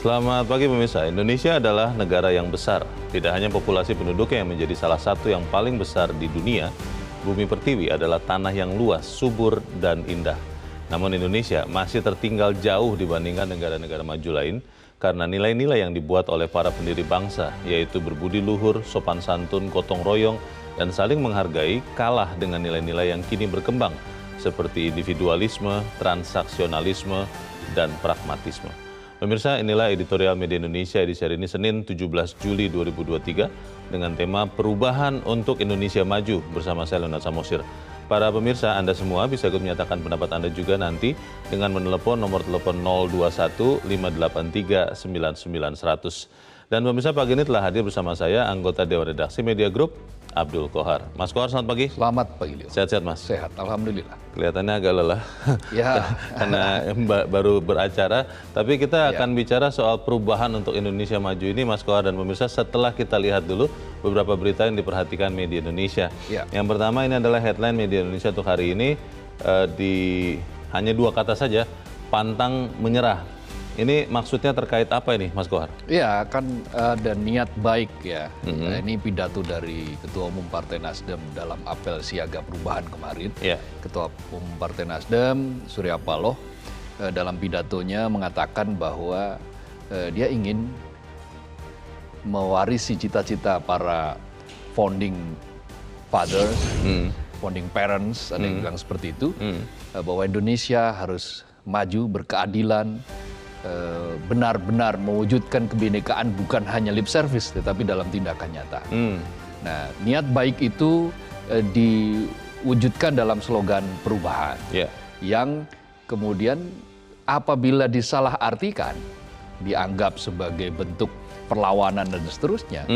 Selamat pagi pemirsa. Indonesia adalah negara yang besar. Tidak hanya populasi penduduknya yang menjadi salah satu yang paling besar di dunia, bumi pertiwi adalah tanah yang luas, subur, dan indah. Namun Indonesia masih tertinggal jauh dibandingkan negara-negara maju lain karena nilai-nilai yang dibuat oleh para pendiri bangsa, yaitu berbudi luhur, sopan santun, gotong royong, dan saling menghargai, kalah dengan nilai-nilai yang kini berkembang, seperti individualisme, transaksionalisme, dan pragmatisme. Pemirsa, inilah editorial Media Indonesia edisi hari ini Senin 17 Juli 2023 dengan tema Perubahan untuk Indonesia Maju bersama saya Leonard Samosir. Para pemirsa, Anda semua bisa ikut menyatakan pendapat Anda juga nanti dengan menelepon nomor telepon 021 583 99 100. Dan pemirsa, pagi ini telah hadir bersama saya anggota Dewan Redaksi Media Group, Abdul Kohar. Mas Kohar, selamat pagi. Selamat pagi, Leo. Sehat-sehat, Mas? Sehat, alhamdulillah. Kelihatannya agak lelah Ya. karena baru beracara. Tapi kita akan bicara soal perubahan untuk Indonesia Maju ini, Mas Kohar dan pemirsa, setelah kita lihat dulu beberapa berita yang diperhatikan media Indonesia. Ya. Yang pertama, ini adalah headline media Indonesia untuk hari ini, hanya dua kata saja, pantang menyerah. Ini maksudnya terkait apa ini, Mas Kohar? Ya, kan ada niat baik ya. Nah, ini pidato dari Ketua Umum Partai Nasdem dalam apel siaga perubahan kemarin. Ketua Umum Partai Nasdem, Surya Paloh, dalam pidatonya mengatakan bahwa dia ingin mewarisi cita-cita para founding fathers, founding parents, ada yang bilang seperti itu, bahwa Indonesia harus maju berkeadilan, benar-benar mewujudkan kebinekaan bukan hanya lip service tetapi dalam tindakan nyata. Nah, niat baik itu diwujudkan dalam slogan perubahan yang kemudian apabila disalahartikan dianggap sebagai bentuk perlawanan dan seterusnya,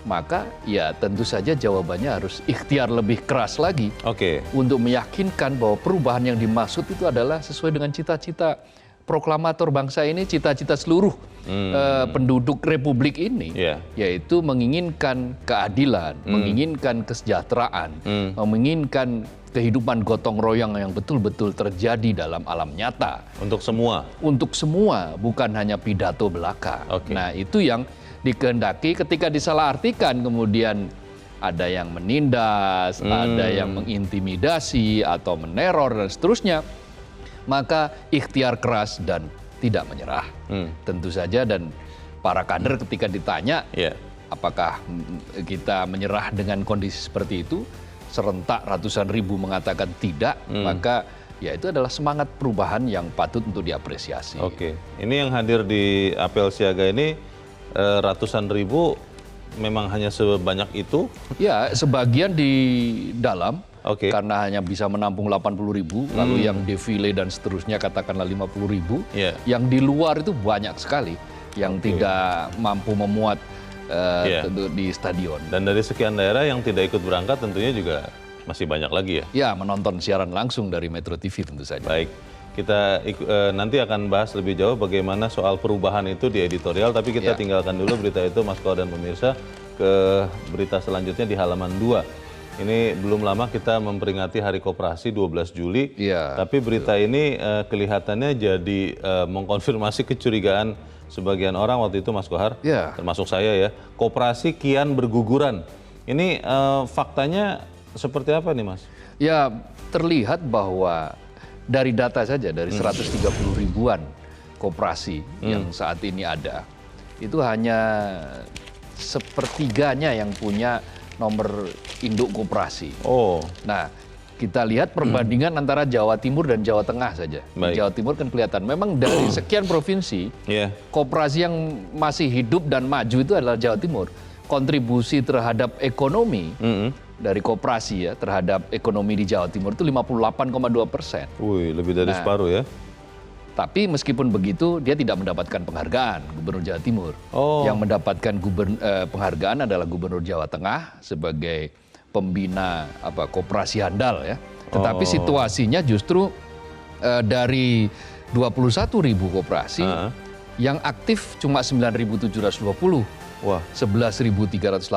maka ya tentu saja jawabannya harus ikhtiar lebih keras lagi untuk meyakinkan bahwa perubahan yang dimaksud itu adalah sesuai dengan cita-cita proklamator bangsa ini, cita-cita seluruh penduduk republik ini, yaitu menginginkan keadilan, menginginkan kesejahteraan, menginginkan kehidupan gotong royong yang betul-betul terjadi dalam alam nyata. Untuk semua? Untuk semua, bukan hanya pidato belaka. Nah, itu yang dikehendaki. Ketika disalahartikan kemudian ada yang menindas, ada yang mengintimidasi atau meneror dan seterusnya, maka ikhtiar keras dan tidak menyerah. Tentu saja, dan para kader ketika ditanya apakah kita menyerah dengan kondisi seperti itu, serentak ratusan ribu mengatakan tidak, maka ya itu adalah semangat perubahan yang patut untuk diapresiasi. Ini yang hadir di apel siaga ini ratusan ribu, memang hanya sebanyak itu? Ya, sebagian di dalam, karena hanya bisa menampung 80.000, lalu yang defile dan seterusnya katakanlah 50.000, yang di luar itu banyak sekali yang tidak mampu memuat di stadion. Dan dari sekian daerah yang tidak ikut berangkat tentunya juga masih banyak lagi ya? Ya, menonton siaran langsung dari Metro TV tentu saja. Baik, kita nanti akan bahas lebih jauh bagaimana soal perubahan itu di editorial, tapi kita tinggalkan dulu berita itu, Mas Kohar dan pemirsa, ke berita selanjutnya di halaman 2. Ini belum lama kita memperingati Hari Koperasi 12 Juli, tapi berita ini kelihatannya jadi mengkonfirmasi kecurigaan sebagian orang waktu itu, Mas Kohar, termasuk saya ya. Koperasi kian berguguran. Ini faktanya seperti apa nih, Mas? Ya, terlihat bahwa dari data saja, dari 130 ribuan koperasi yang saat ini ada, itu hanya sepertiganya yang punya nomor induk koperasi. Nah, kita lihat perbandingan antara Jawa Timur dan Jawa Tengah saja. Di Jawa Timur kan kelihatan, memang dari sekian provinsi, koperasi yang masih hidup dan maju itu adalah Jawa Timur. Kontribusi terhadap ekonomi dari koperasi terhadap ekonomi di Jawa Timur itu 58,2%. Wih, lebih dari separuh ya. Tapi meskipun begitu, dia tidak mendapatkan penghargaan Gubernur Jawa Timur. Yang mendapatkan penghargaan adalah Gubernur Jawa Tengah sebagai pembina koperasi handal ya. Tetapi situasinya justru dari 21.000 koperasi yang aktif cuma 9.720 Wah. 11.386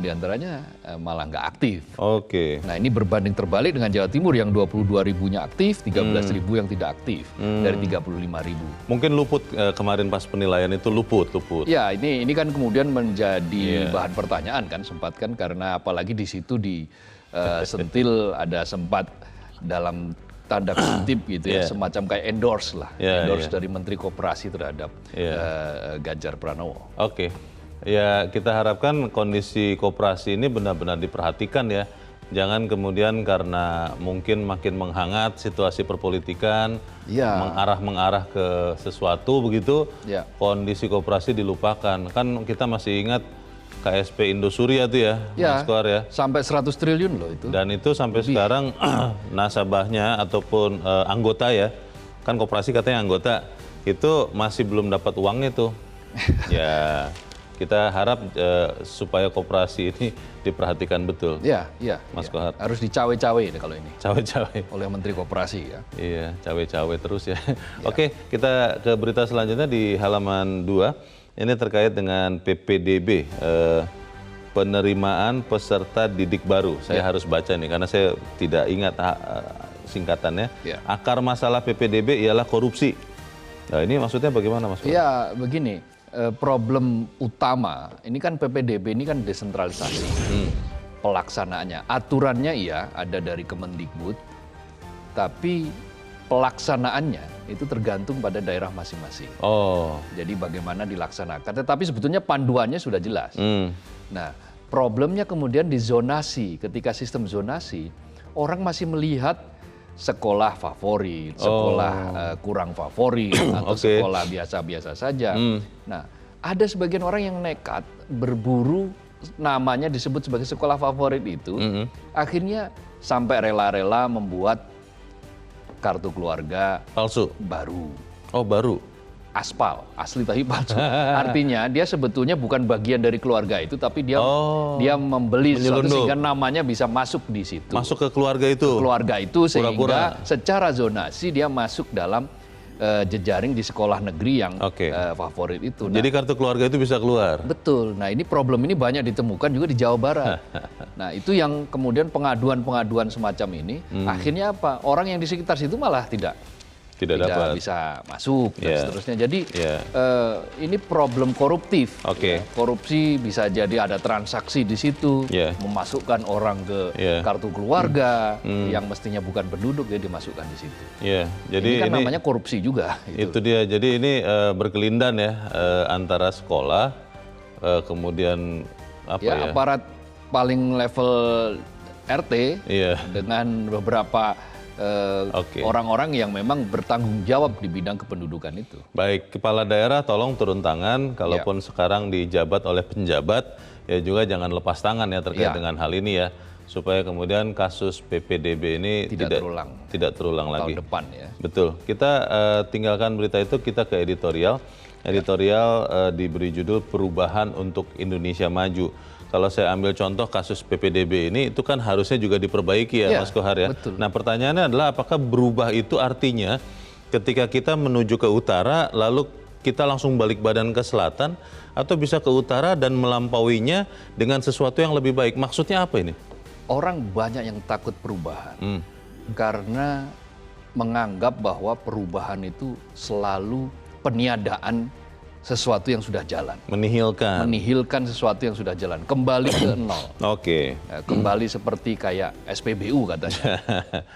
diantaranya malah nggak aktif. Oke. Nah ini berbanding terbalik dengan Jawa Timur yang 22.000-nya aktif, 13.000 yang tidak aktif dari 35.000. Mungkin luput kemarin pas penilaian itu luput. Ya ini kan kemudian menjadi bahan pertanyaan kan, sempat kan, karena apalagi di situ sentil ada sempat dalam tanda kutip gitu ya, semacam kayak endorse dari Menteri Koperasi terhadap Ganjar Pranowo. Oke. Ya kita harapkan kondisi koperasi ini benar-benar diperhatikan ya. Jangan kemudian karena mungkin makin menghangat situasi perpolitikan, mengarah ke sesuatu begitu, kondisi koperasi dilupakan. Kan kita masih ingat KSP Indosuria itu ya, Mas Kohar ya. Sampai 100 triliun loh itu. Dan itu sampai sekarang nasabahnya ataupun anggota ya, kan koperasi katanya anggota, itu masih belum dapat uangnya tuh. Ya. Kita harap supaya koperasi ini diperhatikan betul. Iya, Mas Kohar. Harus dicawe-cawe kalau ini. Cawe-cawe. Oleh Menteri Koperasi ya. Iya, cawe-cawe terus ya. Oke, kita ke berita selanjutnya di halaman 2. Ini terkait dengan PPDB, penerimaan peserta didik baru. Saya harus baca nih karena saya tidak ingat singkatannya. Akar masalah PPDB ialah korupsi. Nah, ini maksudnya bagaimana, Mas Kohar? Ya, begini. Problem utama ini kan PPDB ini kan desentralisasi pelaksanaannya, aturannya ada dari Kemendikbud, tapi pelaksanaannya itu tergantung pada daerah masing-masing. Jadi bagaimana dilaksanakan, tetapi sebetulnya panduannya sudah jelas. Nah, problemnya kemudian di zonasi. Ketika sistem zonasi, orang masih melihat sekolah favorit, sekolah kurang favorit, atau sekolah biasa-biasa saja. Nah, ada sebagian orang yang nekat berburu namanya disebut sebagai sekolah favorit itu, akhirnya sampai rela-rela membuat kartu keluarga palsu baru. Baru. Aspal, asli tapi palsu. Artinya dia sebetulnya bukan bagian dari keluarga itu, tapi dia membeli sesuatu sehingga namanya bisa masuk di situ. Masuk ke keluarga itu. Keluarga itu sehingga Pura-pura. secara zonasi dia masuk dalam jejaring di sekolah negeri yang favorit itu. Jadi kartu keluarga itu bisa keluar. Betul. Nah ini problem ini banyak ditemukan juga di Jawa Barat. Nah itu yang kemudian pengaduan-pengaduan semacam ini, akhirnya apa? Orang yang di sekitar situ malah tidak dapat, bisa masuk dan seterusnya. Jadi ini problem koruptif. Korupsi bisa jadi ada transaksi di situ, memasukkan orang ke kartu keluarga yang mestinya bukan penduduk, dia dimasukkan di situ. Jadi ini kan namanya korupsi juga. Itu dia. Jadi ini berkelindan ya antara sekolah, kemudian aparat paling level RT dengan beberapa orang-orang yang memang bertanggung jawab di bidang kependudukan itu. Baik, kepala daerah tolong turun tangan, kalaupun sekarang dijabat oleh penjabat, ya juga jangan lepas tangan ya terkait dengan hal ini ya, supaya kemudian kasus PPDB ini tidak terulang lagi. Tahun depan ya. Betul. Kita tinggalkan berita itu, kita ke editorial. Editorial diberi judul Perubahan untuk Indonesia Maju. Kalau saya ambil contoh kasus PPDB ini, itu kan harusnya juga diperbaiki ya, Mas Kohar ya. Betul. Nah pertanyaannya adalah apakah berubah itu artinya ketika kita menuju ke utara, lalu kita langsung balik badan ke selatan, atau bisa ke utara dan melampauinya dengan sesuatu yang lebih baik? Maksudnya apa ini? Orang banyak yang takut perubahan karena menganggap bahwa perubahan itu selalu peniadaan sesuatu yang sudah jalan. Menihilkan sesuatu yang sudah jalan. Kembali ke nol. Kembali seperti kayak SPBU katanya.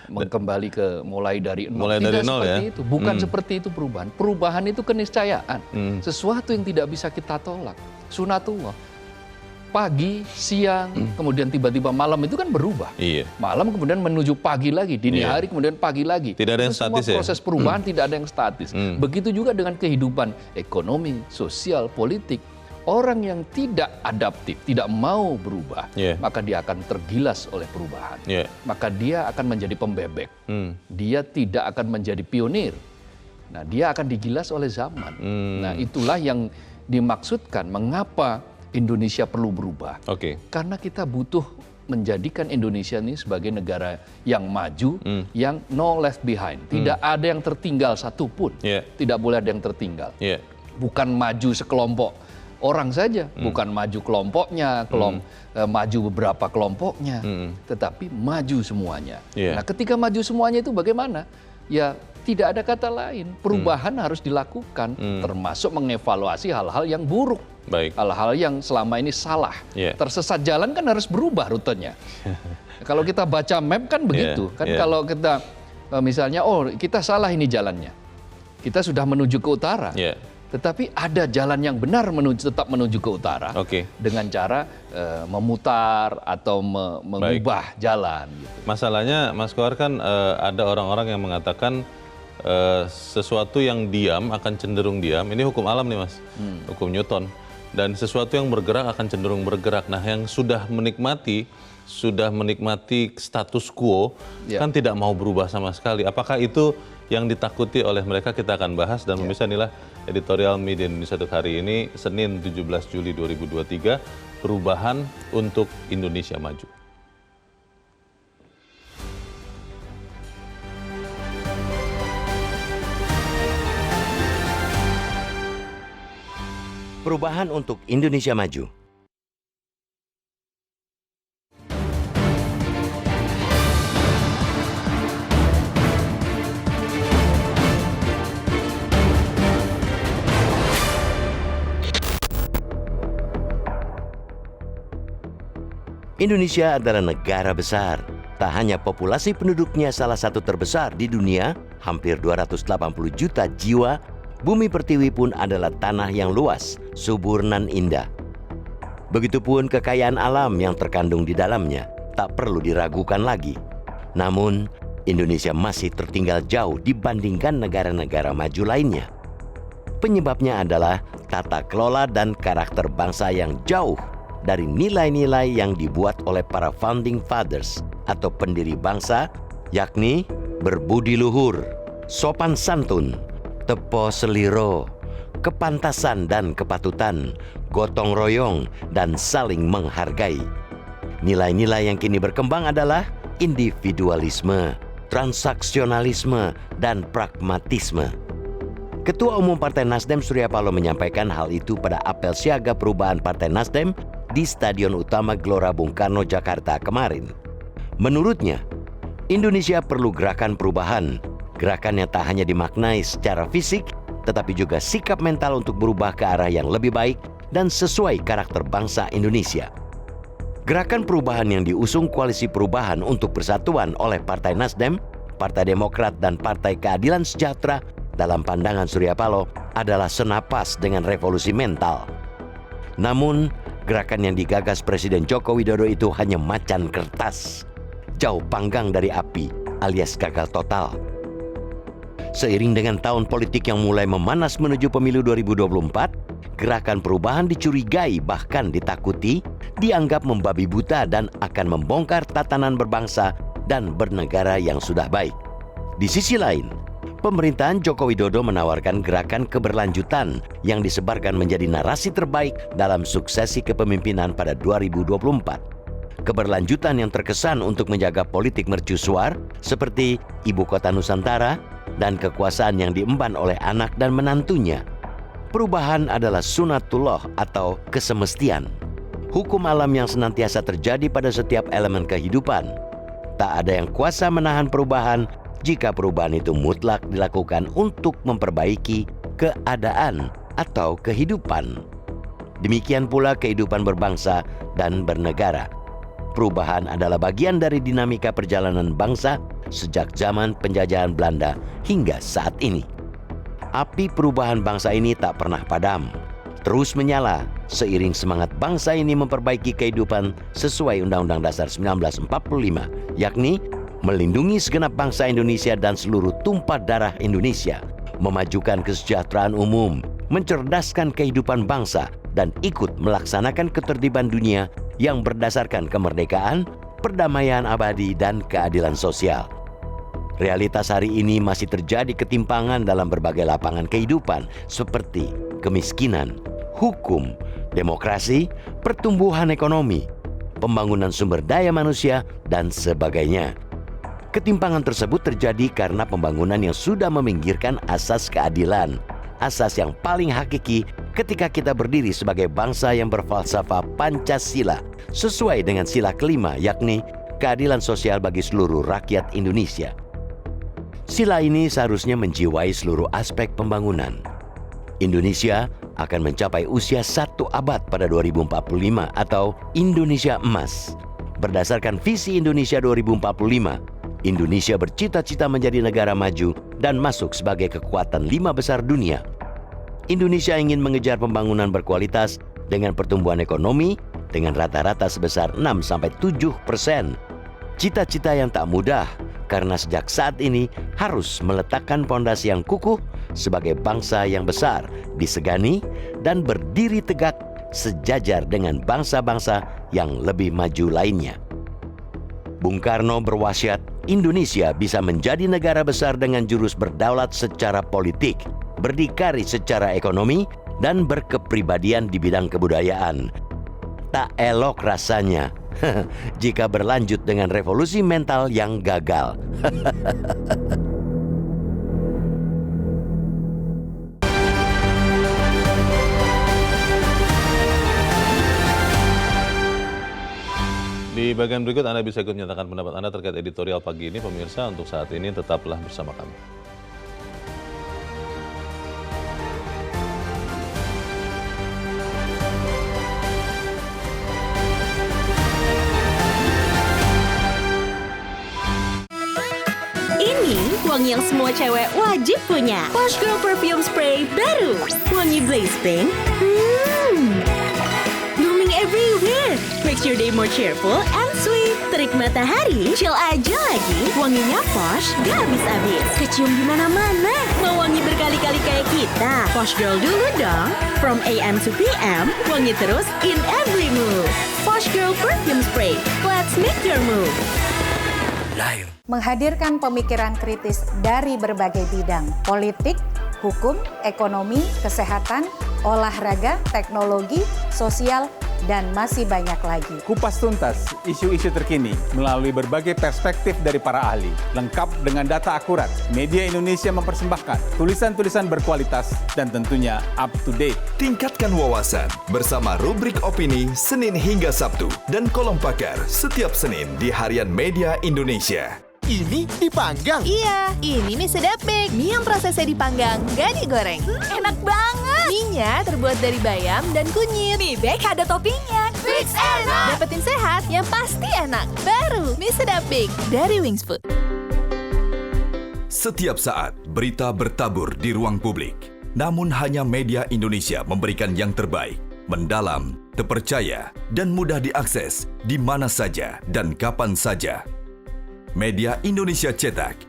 Kembali ke mulai dari nol. Tidak seperti itu. Bukan seperti itu perubahan. Perubahan itu keniscayaan. Sesuatu yang tidak bisa kita tolak. Sunatullah. Pagi, siang, kemudian tiba-tiba malam itu kan berubah. Malam kemudian menuju pagi lagi, dini hari kemudian pagi lagi. Tidak ada yang statis ya? Semua proses perubahan tidak ada yang statis. Begitu juga dengan kehidupan ekonomi, sosial, politik. Orang yang tidak adaptif, tidak mau berubah, maka dia akan tergilas oleh perubahan. Maka dia akan menjadi pembebek. Dia tidak akan menjadi pionir. Nah, dia akan digilas oleh zaman. Nah, itulah yang dimaksudkan mengapa Indonesia perlu berubah. Karena kita butuh menjadikan Indonesia ini sebagai negara yang maju, yang no left behind. Tidak ada yang tertinggal satupun. Tidak boleh ada yang tertinggal. Bukan maju sekelompok orang saja, bukan maju kelompoknya, maju beberapa kelompoknya, tetapi maju semuanya. Nah, ketika maju semuanya itu bagaimana? Ya, tidak ada kata lain. Perubahan harus dilakukan, termasuk mengevaluasi hal-hal yang buruk. Hal-hal yang selama ini salah. Tersesat jalan kan harus berubah rutenya. Kalau kita baca map kan begitu. Kalau kita misalnya, oh kita salah ini jalannya. Kita sudah menuju ke utara. Tetapi ada jalan yang benar tetap menuju ke utara. Dengan cara memutar atau mengubah jalan. Gitu. Masalahnya Mas Kohar kan ada orang-orang yang mengatakan sesuatu yang diam akan cenderung diam. Ini hukum alam nih Mas, hukum Newton. Dan sesuatu yang bergerak akan cenderung bergerak. Nah, yang sudah menikmati status quo kan tidak mau berubah sama sekali. Apakah itu yang ditakuti oleh mereka? Kita akan bahas dan pemirsa, inilah editorial Media Indonesia untuk hari ini, Senin 17 Juli 2023, perubahan untuk Indonesia Maju. Perubahan untuk Indonesia Maju. Indonesia adalah negara besar. Tak hanya populasi penduduknya salah satu terbesar di dunia, hampir 280 juta jiwa, bumi pertiwi pun adalah tanah yang luas, subur dan indah. Begitupun kekayaan alam yang terkandung di dalamnya, tak perlu diragukan lagi. Namun, Indonesia masih tertinggal jauh dibandingkan negara-negara maju lainnya. Penyebabnya adalah tata kelola dan karakter bangsa yang jauh dari nilai-nilai yang dibuat oleh para founding fathers atau pendiri bangsa, yakni berbudi luhur, sopan santun, tepo seliro, kepantasan dan kepatutan, gotong royong, dan saling menghargai. Nilai-nilai yang kini berkembang adalah individualisme, transaksionalisme, dan pragmatisme. Ketua Umum Partai Nasdem Surya Paloh menyampaikan hal itu pada apel siaga perubahan Partai Nasdem di Stadion Utama Gelora Bung Karno, Jakarta kemarin. Menurutnya, Indonesia perlu gerakan perubahan. Gerakan yang tak hanya dimaknai secara fisik, tetapi juga sikap mental untuk berubah ke arah yang lebih baik dan sesuai karakter bangsa Indonesia. Gerakan perubahan yang diusung Koalisi Perubahan untuk Persatuan oleh Partai Nasdem, Partai Demokrat, dan Partai Keadilan Sejahtera dalam pandangan Surya Paloh adalah senapas dengan revolusi mental. Namun, gerakan yang digagas Presiden Joko Widodo itu hanya macan kertas, jauh panggang dari api alias gagal total. Seiring dengan tahun politik yang mulai memanas menuju pemilu 2024, gerakan perubahan dicurigai bahkan ditakuti, dianggap membabi buta dan akan membongkar tatanan berbangsa dan bernegara yang sudah baik. Di sisi lain, pemerintahan Joko Widodo menawarkan gerakan keberlanjutan yang disebarkan menjadi narasi terbaik dalam suksesi kepemimpinan pada 2024. Keberlanjutan yang terkesan untuk menjaga politik mercusuar seperti Ibu Kota Nusantara dan kekuasaan yang diemban oleh anak dan menantunya. Perubahan adalah sunatullah atau kesemestian. Hukum alam yang senantiasa terjadi pada setiap elemen kehidupan. Tak ada yang kuasa menahan perubahan jika perubahan itu mutlak dilakukan untuk memperbaiki keadaan atau kehidupan. Demikian pula kehidupan berbangsa dan bernegara. Perubahan adalah bagian dari dinamika perjalanan bangsa sejak zaman penjajahan Belanda hingga saat ini. Api perubahan bangsa ini tak pernah padam, terus menyala seiring semangat bangsa ini memperbaiki kehidupan sesuai Undang-Undang Dasar 1945, yakni melindungi segenap bangsa Indonesia dan seluruh tumpah darah Indonesia, memajukan kesejahteraan umum, mencerdaskan kehidupan bangsa, dan ikut melaksanakan ketertiban dunia yang berdasarkan kemerdekaan, perdamaian abadi, dan keadilan sosial. Realitas hari ini masih terjadi ketimpangan dalam berbagai lapangan kehidupan seperti kemiskinan, hukum, demokrasi, pertumbuhan ekonomi, pembangunan sumber daya manusia, dan sebagainya. Ketimpangan tersebut terjadi karena pembangunan yang sudah meminggirkan asas keadilan, asas yang paling hakiki ketika kita berdiri sebagai bangsa yang berfalsafah Pancasila sesuai dengan sila kelima, yakni keadilan sosial bagi seluruh rakyat Indonesia. Sila ini seharusnya menjiwai seluruh aspek pembangunan. Indonesia akan mencapai usia 1 abad pada 2045 atau Indonesia Emas. Berdasarkan visi Indonesia 2045, Indonesia bercita-cita menjadi negara maju dan masuk sebagai kekuatan 5 besar dunia. Indonesia ingin mengejar pembangunan berkualitas dengan pertumbuhan ekonomi dengan rata-rata sebesar 6-7%. Cita-cita yang tak mudah karena sejak saat ini harus meletakkan pondasi yang kukuh sebagai bangsa yang besar, disegani dan berdiri tegak sejajar dengan bangsa-bangsa yang lebih maju lainnya. Bung Karno berwasiat Indonesia bisa menjadi negara besar dengan jurus berdaulat secara politik, berdikari secara ekonomi, dan berkepribadian di bidang kebudayaan. Tak elok rasanya jika berlanjut dengan revolusi mental yang gagal. Di bagian berikut Anda bisa ikut menyatakan pendapat Anda terkait editorial pagi ini. Pemirsa, untuk saat ini tetaplah bersama kami. Ini wangi yang semua cewek wajib punya. Posh Girl Perfume Spray baru. Wangi Blaze Pink. Blooming everywhere. Makes your day more cheerful and sweet. Terik matahari, chill aja lagi. Wanginya posh, gak habis-habis. Kecium di mana-mana. Mau wangi berkali-kali kayak kita. Posh Girl dulu dong. From AM to PM, wangi terus in every move. Posh Girl Perfume Spray. Let's make your move. Menghadirkan pemikiran kritis dari berbagai bidang, politik, hukum, ekonomi, kesehatan, olahraga, teknologi, sosial, dan masih banyak lagi. Kupas tuntas isu-isu terkini melalui berbagai perspektif dari para ahli. Lengkap dengan data akurat, Media Indonesia mempersembahkan tulisan-tulisan berkualitas dan tentunya up to date. Tingkatkan wawasan bersama rubrik opini Senin hingga Sabtu dan kolom pakar setiap Senin di Harian Media Indonesia. Ini dipanggang? Iya, ini mie sedap bake. Mie yang prosesnya dipanggang, gak digoreng. Enak banget. Mie-nya terbuat dari bayam dan kunyit. Mie bake ada toppingnya. Fix enak. Dapetin sehat yang pasti enak. Baru mie sedap bake dari Wings Food. Setiap saat, berita bertabur di ruang publik. Namun hanya Media Indonesia memberikan yang terbaik, mendalam, terpercaya, dan mudah diakses di mana saja dan kapan saja. Media Indonesia Cetak,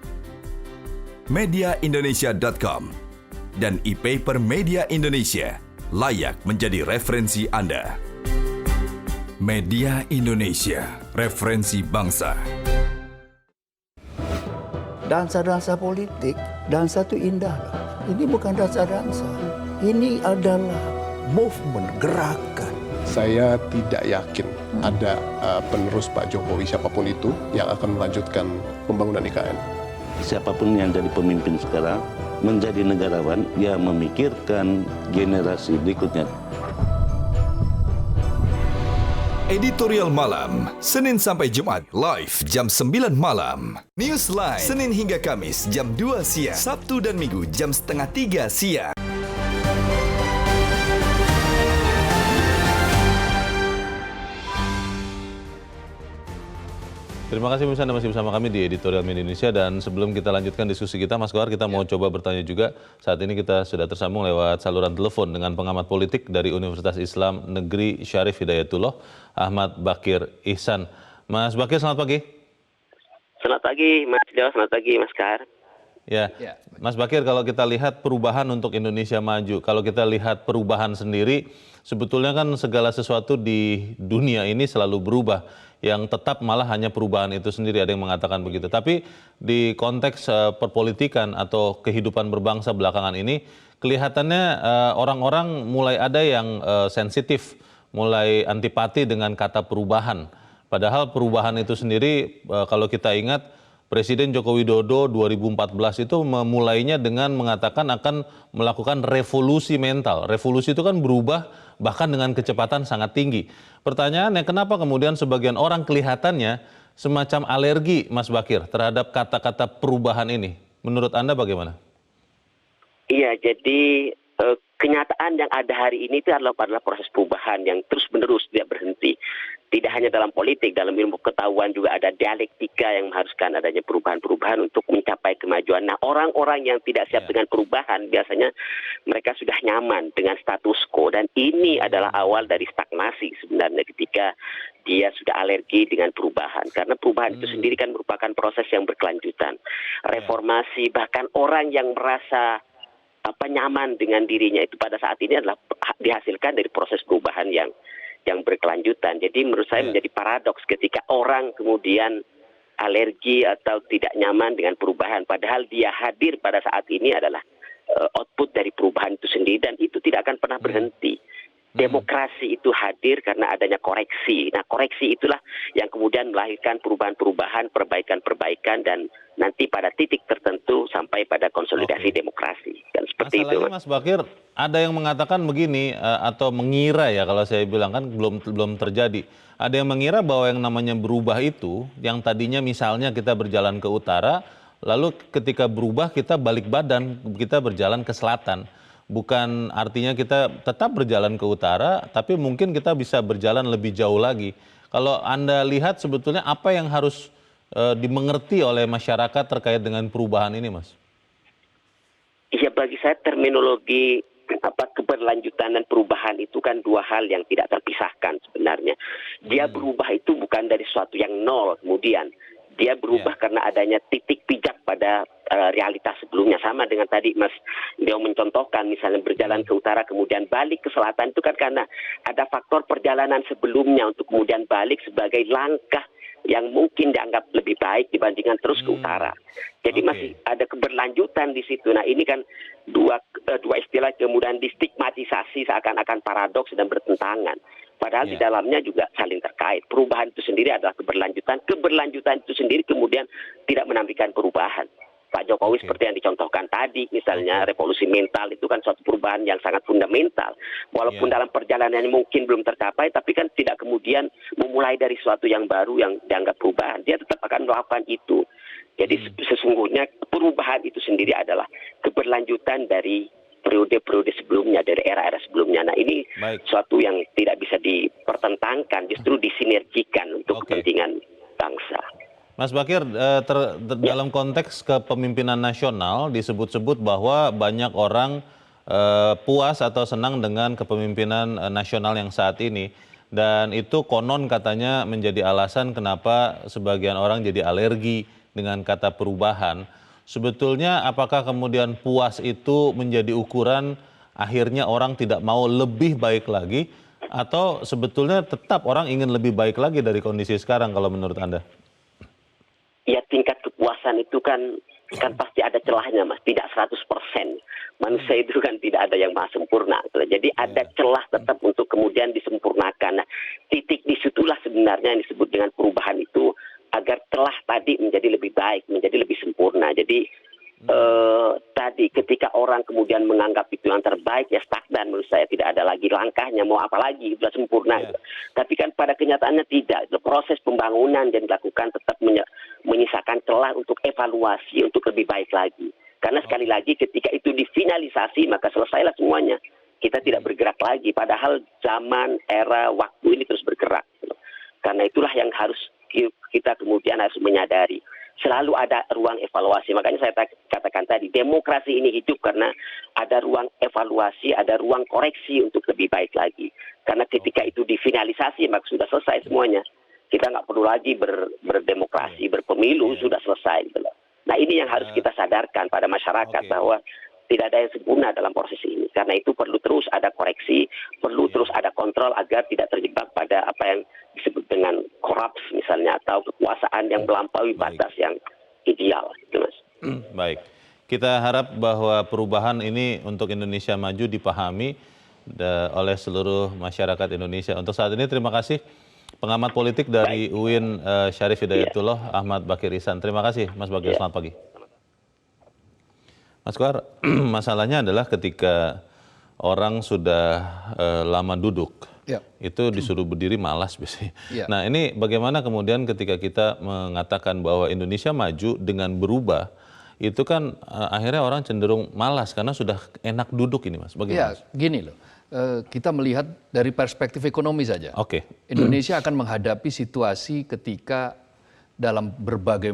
mediaindonesia.com, dan e-paper Media Indonesia layak menjadi referensi Anda. Media Indonesia, referensi bangsa. Dansa-dansa politik, dansa itu indah. Ini bukan dansa-dansa, ini adalah movement, gerakan. Saya tidak yakin ada penerus Pak Jokowi siapapun itu yang akan melanjutkan pembangunan IKN. Siapapun yang jadi pemimpin sekarang menjadi negarawan yang memikirkan generasi berikutnya. Editorial Malam, Senin sampai Jumat, live jam 9 malam. Newsline, Senin hingga Kamis jam 2 siang. Sabtu dan Minggu jam 2:30 siang. Terima kasih pemirsa, Anda masih bersama kami di Editorial Media Indonesia. Dan sebelum kita lanjutkan diskusi kita, Mas Kohar, kita mau coba bertanya juga. Saat ini kita sudah tersambung lewat saluran telepon dengan pengamat politik dari Universitas Islam Negeri Syarif Hidayatullah, Ahmad Bakir Ihsan. Mas Bakir, selamat pagi. Selamat pagi, Mas Jo. Selamat pagi, Mas Kahar. Ya, Mas Bakir, kalau kita lihat perubahan untuk Indonesia maju, kalau kita lihat perubahan sendiri, sebetulnya kan segala sesuatu di dunia ini selalu berubah. Yang tetap malah hanya perubahan itu sendiri, ada yang mengatakan begitu. Tapi di konteks perpolitikan atau kehidupan berbangsa belakangan ini, kelihatannya orang-orang mulai ada yang sensitif, mulai antipati dengan kata perubahan. Padahal perubahan itu sendiri, kalau kita ingat, Presiden Joko Widodo 2014 itu memulainya dengan mengatakan akan melakukan revolusi mental. Revolusi itu kan berubah bahkan dengan kecepatan sangat tinggi. Pertanyaannya, kenapa kemudian sebagian orang kelihatannya semacam alergi, Mas Bakir, terhadap kata-kata perubahan ini? Menurut Anda bagaimana? Iya, jadi kenyataan yang ada hari ini itu adalah proses perubahan yang terus-menerus tidak berhenti. Tidak hanya dalam politik, dalam ilmu pengetahuan juga ada dialektika yang mengharuskan adanya perubahan-perubahan untuk mencapai kemajuan. Nah, orang-orang yang tidak siap dengan perubahan biasanya mereka sudah nyaman dengan status quo, dan ini adalah awal dari stagnasi sebenarnya ketika dia sudah alergi dengan perubahan. Karena perubahan itu sendiri kan merupakan proses yang berkelanjutan. Reformasi, bahkan orang yang merasa nyaman dengan dirinya itu pada saat ini adalah dihasilkan dari proses perubahan yang berkelanjutan. Jadi menurut saya menjadi paradoks ketika orang kemudian alergi atau tidak nyaman dengan perubahan, padahal dia hadir pada saat ini adalah output dari perubahan itu sendiri, dan itu tidak akan pernah berhenti. Demokrasi itu hadir karena adanya koreksi. Nah, koreksi itulah yang kemudian melahirkan perubahan-perubahan, perbaikan-perbaikan, dan nanti pada titik tertentu sampai pada konsolidasi demokrasi. Dan seperti Masalahnya, itu, Mas Bakir, ada yang mengatakan begini, atau mengira ya, kalau saya bilang kan belum terjadi. Ada yang mengira bahwa yang namanya berubah itu, yang tadinya misalnya kita berjalan ke utara, lalu ketika berubah kita balik badan, kita berjalan ke selatan. Bukan artinya kita tetap berjalan ke utara, tapi mungkin kita bisa berjalan lebih jauh lagi. Kalau Anda lihat sebetulnya apa yang harus dimengerti oleh masyarakat terkait dengan perubahan ini, Mas? Iya, bagi saya terminologi keberlanjutan dan perubahan itu kan dua hal yang tidak terpisahkan sebenarnya. Dia berubah itu bukan dari sesuatu yang nol kemudian. Dia berubah karena adanya titik pijak pada realitas sebelumnya. Sama dengan tadi Mas Deo mencontohkan, misalnya berjalan ke utara kemudian balik ke selatan, itu kan karena ada faktor perjalanan sebelumnya untuk kemudian balik sebagai langkah yang mungkin dianggap lebih baik dibandingkan terus ke utara. Jadi masih ada keberlanjutan di situ. Nah, ini kan dua istilah kemudian distigmatisasi seakan-akan paradoks dan bertentangan. Padahal di dalamnya juga saling terkait. Perubahan itu sendiri adalah keberlanjutan. Keberlanjutan itu sendiri kemudian tidak menampilkan perubahan. Pak Jokowi seperti yang dicontohkan tadi, misalnya revolusi mental itu kan suatu perubahan yang sangat fundamental. Walaupun dalam perjalanan mungkin belum tercapai, tapi kan tidak kemudian memulai dari suatu yang baru yang dianggap perubahan. Dia tetap akan melakukan itu. Jadi sesungguhnya perubahan itu sendiri adalah keberlanjutan dari periode-periode sebelumnya, dari era-era sebelumnya. Nah, ini suatu yang tidak bisa dipertentangkan, justru disinergikan untuk kepentingan bangsa. Mas Bakir, dalam konteks kepemimpinan nasional disebut-sebut bahwa banyak orang puas atau senang dengan kepemimpinan nasional yang saat ini. Dan itu konon katanya menjadi alasan kenapa sebagian orang jadi alergi dengan kata perubahan. Sebetulnya apakah kemudian puas itu menjadi ukuran akhirnya orang tidak mau lebih baik lagi, atau sebetulnya tetap orang ingin lebih baik lagi dari kondisi sekarang kalau menurut Anda? Ya, tingkat kepuasan itu kan pasti ada celahnya, Mas. Tidak 100%. Manusia itu kan tidak ada yang maha sempurna. Jadi ada celah tetap untuk kemudian disempurnakan. Nah, titik disitulah sebenarnya yang disebut dengan perubahan itu, agar celah tadi menjadi lebih baik, menjadi lebih sempurna. Jadi tadi ketika orang kemudian menganggap itu yang terbaik, ya stagnan menurut saya, tidak ada lagi langkahnya, mau apa lagi, sudah sempurna. Tapi kan pada kenyataannya tidak. Proses pembangunan yang dilakukan tetap menyisakan celah untuk evaluasi, untuk lebih baik lagi. Karena sekali lagi ketika itu difinalisasi, maka selesailah semuanya. Kita tidak bergerak lagi, padahal zaman, era, waktu ini terus bergerak. Karena itulah yang harus kita kemudian harus menyadari. Selalu ada ruang evaluasi. Makanya saya katakan tadi, demokrasi ini hidup karena ada ruang evaluasi, ada ruang koreksi untuk lebih baik lagi. Karena ketika itu difinalisasi, maka sudah selesai semuanya. Kita nggak perlu lagi berdemokrasi, berpemilu, sudah selesai. Nah, ini yang harus kita sadarkan pada masyarakat, bahwa tidak ada yang sempurna dalam proses ini. Karena itu perlu terus ada koreksi, perlu terus ada kontrol agar tidak terjebak pada apa yang disebut dengan korups misalnya, atau kekuasaan yang melampaui batas yang ideal. Gitu, Mas. Baik, kita harap bahwa perubahan ini untuk Indonesia maju dipahami oleh seluruh masyarakat Indonesia. Untuk saat ini terima kasih pengamat politik dari UIN Syarif Hidayatullah, Ahmad Bakir Ihsan. Terima kasih Mas Bakir, selamat pagi. Mas Kohar, masalahnya adalah ketika orang sudah lama duduk, itu disuruh berdiri malas biasanya. Nah ini bagaimana kemudian ketika kita mengatakan bahwa Indonesia maju dengan berubah, itu kan akhirnya orang cenderung malas karena sudah enak duduk ini, Mas. Bagaimana? Ya, gini loh, kita melihat dari perspektif ekonomi saja. Indonesia akan menghadapi situasi ketika dalam berbagai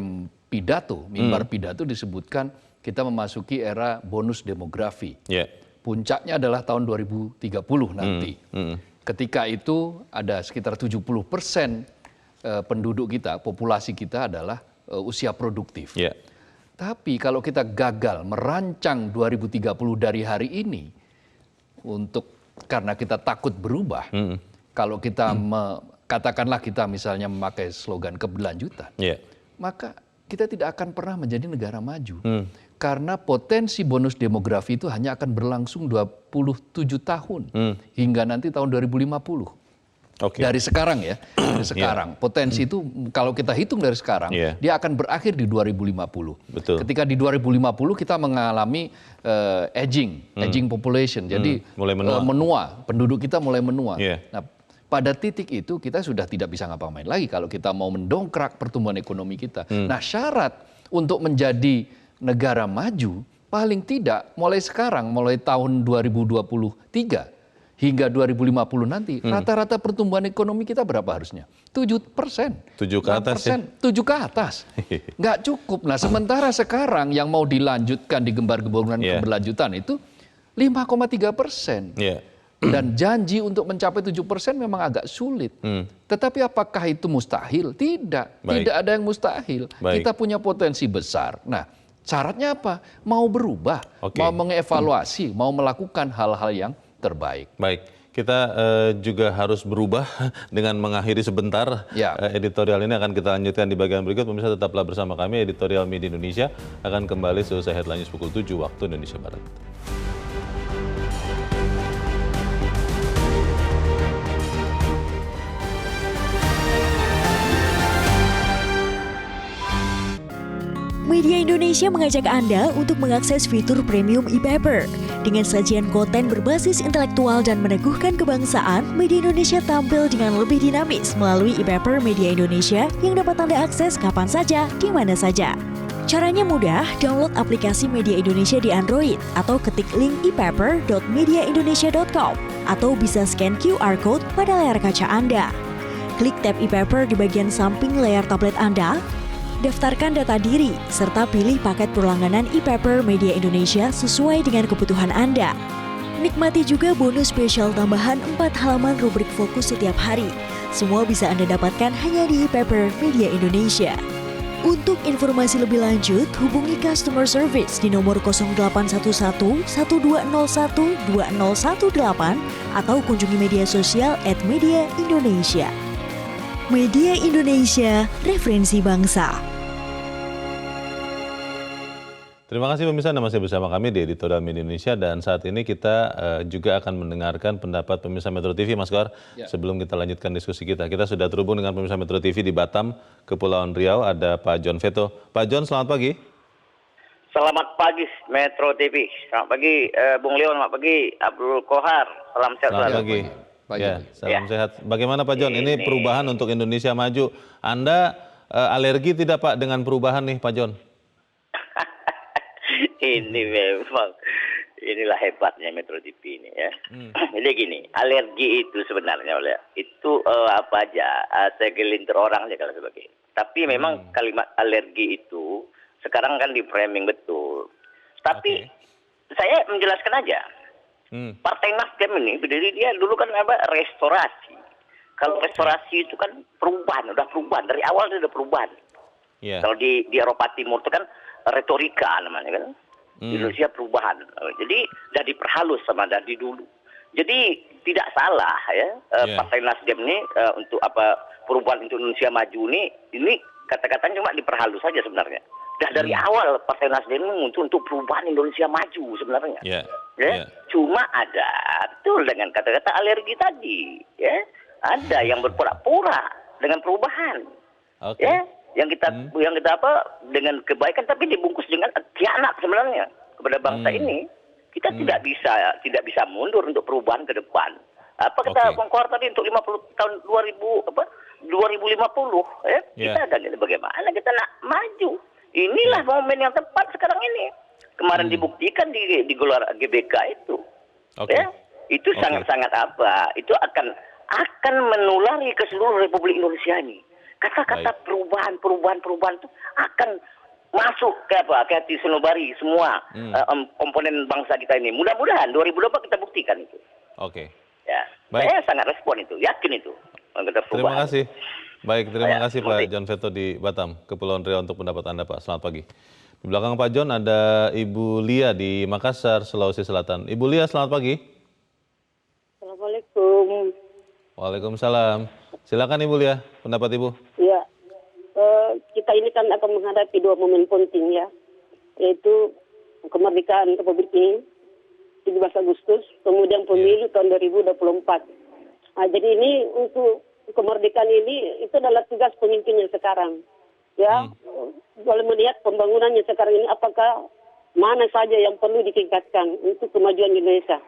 pidato, mimbar pidato disebutkan kita memasuki era bonus demografi. Puncaknya adalah tahun 2030 nanti. Ketika itu ada sekitar 70% penduduk kita, populasi kita adalah usia produktif. Tapi kalau kita gagal merancang 2030 dari hari ini, karena kita takut berubah, kalau kita katakanlah kita misalnya memakai slogan keberlanjutan, maka kita tidak akan pernah menjadi negara maju. Karena potensi bonus demografi itu hanya akan berlangsung 27 tahun hingga nanti tahun 2050. Dari sekarang ya, dari sekarang. Potensi itu kalau kita hitung dari sekarang, dia akan berakhir di 2050. Ketika di 2050 kita mengalami aging population, jadi mulai menua, penduduk kita mulai menua. Nah, pada titik itu kita sudah tidak bisa ngapa-ngapain lagi kalau kita mau mendongkrak pertumbuhan ekonomi kita. Nah, syarat untuk menjadi negara maju paling tidak mulai sekarang, mulai tahun 2023 hingga 2050 nanti, rata-rata pertumbuhan ekonomi kita berapa harusnya? 7%. 7 ke atas ya? 7 ke atas. Nggak cukup. Nah, sementara sekarang yang mau dilanjutkan, digembar-gemborkan keberlanjutan itu 5,3%. Dan janji untuk mencapai 7% memang agak sulit. Tetapi apakah itu mustahil? Tidak. Tidak ada yang mustahil. Kita punya potensi besar. Nah, syaratnya apa? Mau berubah, mau mengevaluasi, mau melakukan hal-hal yang terbaik. Baik, kita juga harus berubah dengan mengakhiri sebentar. Editorial ini akan kita lanjutkan di bagian berikut. Pemirsa tetaplah bersama kami, Editorial Media Indonesia akan kembali seusai headline news pukul 7 waktu Indonesia Barat. Media Indonesia mengajak Anda untuk mengakses fitur premium e-paper. Dengan sajian konten berbasis intelektual dan meneguhkan kebangsaan, Media Indonesia tampil dengan lebih dinamis melalui e-paper Media Indonesia yang dapat Anda akses kapan saja, di mana saja. Caranya mudah, download aplikasi Media Indonesia di Android atau ketik link e-paper.mediaindonesia.com atau bisa scan QR code pada layar kaca Anda. Klik tab e-paper di bagian samping layar tablet Anda, daftarkan data diri, serta pilih paket berlangganan e-paper Media Indonesia sesuai dengan kebutuhan Anda. Nikmati juga bonus spesial tambahan 4 halaman rubrik fokus setiap hari. Semua bisa Anda dapatkan hanya di e-paper Media Indonesia. Untuk informasi lebih lanjut, hubungi customer service di nomor 0811 1201 2018 atau kunjungi media sosial @Media Indonesia. Media Indonesia, referensi bangsa. Terima kasih pemirsa, Anda masih bersama kami di Editorial Media Indonesia dan saat ini kita juga akan mendengarkan pendapat pemirsa Metro TV, Mas Kohar. Sebelum kita lanjutkan diskusi kita sudah terhubung dengan pemirsa Metro TV di Batam, Kepulauan Riau, ada Pak John Veto. Pak John, selamat pagi. Selamat pagi Metro TV, selamat pagi Bung Leon, selamat pagi Abdul Kohar, salam sehat selalu. Selamat pagi. Salam sehat. Bagaimana Pak John, ini perubahan untuk Indonesia maju. Anda alergi tidak Pak dengan perubahan nih Pak John? Ini memang, inilah hebatnya Metro TV ini ya. Jadi gini, alergi itu sebenarnya itu apa aja, segelintir orang aja kalau sebagai. Tapi memang kalimat alergi itu sekarang kan di framing betul. Tapi saya menjelaskan aja. Partai Nasdem ini berdiri dia dulu kan restorasi. Kalau restorasi itu kan perubahan, udah perubahan dari awal itu udah perubahan. Kalau di Eropa Timur itu kan retorika namanya kan. Indonesia perubahan. Jadi sudah diperhalus sama dari dulu. Jadi tidak salah ya Partai Nasdem ini untuk perubahan untuk Indonesia maju ini kata-katanya cuma diperhalus saja sebenarnya. Dari awal Partai Nasdem ini untuk perubahan Indonesia maju sebenarnya. Cuma ada betul dengan kata-kata alergi tadi ya. Ada yang berpura-pura dengan perubahan. Oke. Ya, yang kita apa dengan kebaikan tapi dibungkus dengan khianat sebenarnya kepada bangsa ini. Kita tidak bisa mundur untuk perubahan ke depan. Apa kata Bang Kohar tadi untuk 50 tahun 2050 ya. Kita dan bagaimana kita nak maju. Inilah momen yang tepat sekarang ini. Kemarin dibuktikan di gelar GBK itu. Ya. Itu sangat-sangat apa? Itu akan menulari ke seluruh Republik Indonesia ini. Kata-kata perubahan itu akan masuk ke hati sanubari semua komponen bangsa kita ini. Mudah-mudahan 2024 kita buktikan itu. Oke. Ya. Baik. Saya sangat respon itu, yakin itu. Terima kasih. Baik, terima kasih Pak John Veto di Batam, Kepulauan Riau untuk pendapat Anda Pak. Selamat pagi. Di belakang Pak John ada Ibu Lia di Makassar, Sulawesi Selatan. Ibu Lia, selamat pagi. Assalamualaikum. Waalaikumsalam. Silakan Ibu Lia, pendapat Ibu. Ya, kita ini kan akan menghadapi 2 momen penting ya, yaitu kemerdekaan Republik ini 17 Agustus, kemudian pemilu tahun 2024. Nah, jadi ini untuk kemerdekaan ini itu adalah tugas pemimpin yang sekarang. Ya, kalau melihat pembangunannya sekarang ini, apakah mana saja yang perlu ditingkatkan untuk kemajuan Indonesia.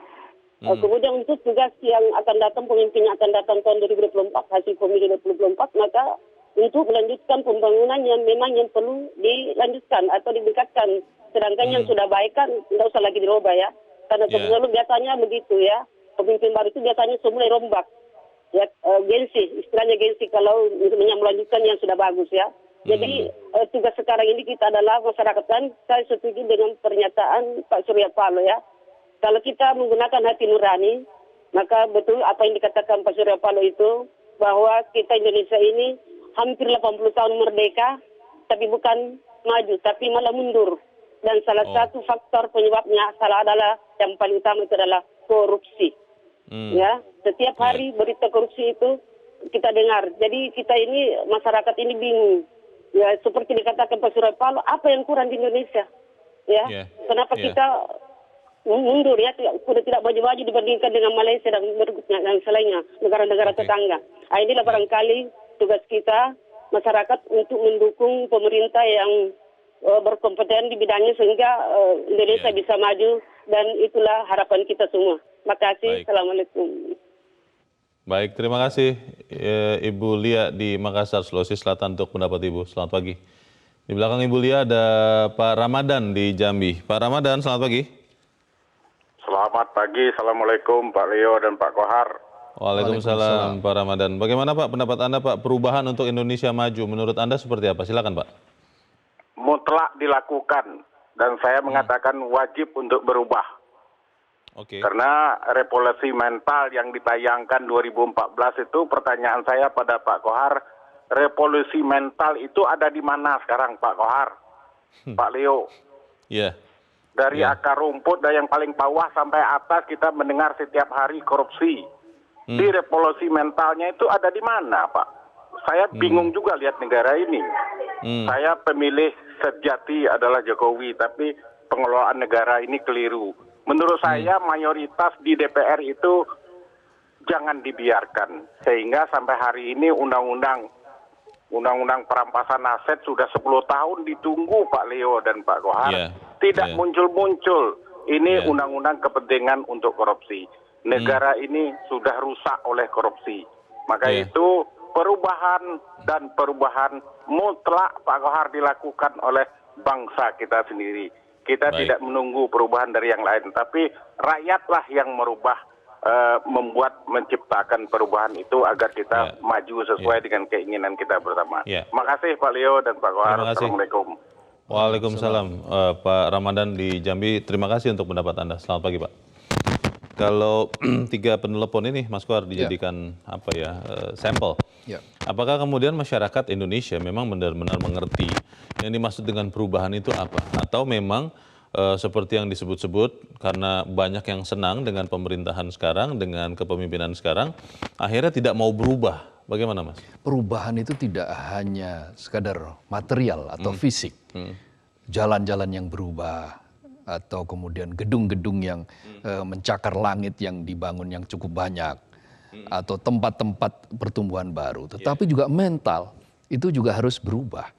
Kemudian untuk tugas yang akan datang, pemimpin yang akan datang tahun 2024, hasil pemilu 2024, maka untuk melanjutkan pembangunan yang memang yang perlu dilanjutkan atau ditingkatkan. Sedangkan yang sudah baik kan tidak usah lagi dirubah ya. Karena sebelum biasanya begitu ya, pemimpin baru itu biasanya semula rombak. Ya, gengsi, istilahnya gengsi kalau melanjutkan yang sudah bagus ya. Jadi tugas sekarang ini kita adalah masyarakat, kan saya setuju dengan pernyataan Pak Surya Paloh ya. Kalau kita menggunakan hati nurani, maka betul apa yang dikatakan Pak Surya Paloh itu, bahwa kita Indonesia ini hampir 80 tahun merdeka, tapi bukan maju, tapi malah mundur. Dan salah satu faktor penyebabnya adalah yang paling utama itu adalah korupsi. Ya, setiap hari berita korupsi itu kita dengar. Jadi kita ini, masyarakat ini bingung. Ya, seperti dikatakan Pak Surya Paloh, apa yang kurang di Indonesia? Ya, kenapa kita mundur ya, sudah tidak maju-maju dibandingkan dengan Malaysia dan selainnya, negara-negara tetangga. Nah, inilah barangkali tugas kita, masyarakat, untuk mendukung pemerintah yang berkompeten di bidangnya sehingga Indonesia bisa maju, dan itulah harapan kita semua. Makasih. Assalamualaikum. Baik, terima kasih Ibu Lia di Makassar, Sulawesi Selatan untuk pendapat Ibu. Selamat pagi. Di belakang Ibu Lia ada Pak Ramadan di Jambi. Pak Ramadan, selamat pagi. Selamat pagi, Assalamualaikum Pak Leo dan Pak Kohar. Waalaikumsalam Pak Ramadan. Bagaimana Pak pendapat Anda Pak, perubahan untuk Indonesia maju menurut Anda seperti apa? Silakan Pak. Mutlak dilakukan, dan saya mengatakan wajib untuk berubah. Karena revolusi mental yang ditayangkan 2014 itu, pertanyaan saya pada Pak Kohar, revolusi mental itu ada di mana sekarang Pak Kohar? Pak Leo? Iya. Dari akar rumput dari yang paling bawah sampai atas kita mendengar setiap hari korupsi. Di revolusi mentalnya itu ada di mana, Pak? Saya bingung juga lihat negara ini. Saya pemilih sejati adalah Jokowi, tapi pengelolaan negara ini keliru. Menurut saya mayoritas di DPR itu jangan dibiarkan. Sehingga sampai hari ini undang-undang perampasan aset sudah 10 tahun ditunggu Pak Leo dan Pak Kohar. Tidak muncul-muncul. Ini undang-undang kepentingan untuk korupsi. Negara ini sudah rusak oleh korupsi. Maka itu perubahan dan perubahan mutlak Pak Kohar dilakukan oleh bangsa kita sendiri. Kita tidak menunggu perubahan dari yang lain, tapi rakyatlah yang merubah, menciptakan perubahan itu agar kita maju sesuai dengan keinginan kita bersama. Terima kasih Pak Leo dan Pak Kohar. Assalamualaikum. Waalaikumsalam Pak Ramadan di Jambi. Terima kasih untuk pendapat Anda. Selamat pagi Pak. Kalau 3 penelepon ini Mas Kohar dijadikan sampel. Apakah kemudian masyarakat Indonesia memang benar-benar mengerti yang dimaksud dengan perubahan itu apa? Atau memang seperti yang disebut-sebut karena banyak yang senang dengan pemerintahan sekarang, dengan kepemimpinan sekarang, akhirnya tidak mau berubah? Bagaimana Mas? Perubahan itu tidak hanya sekadar material atau fisik. Jalan-jalan yang berubah, atau kemudian gedung-gedung yang mencakar langit yang dibangun yang cukup banyak. atau tempat-tempat pertumbuhan baru, tetapi juga mental itu juga harus berubah.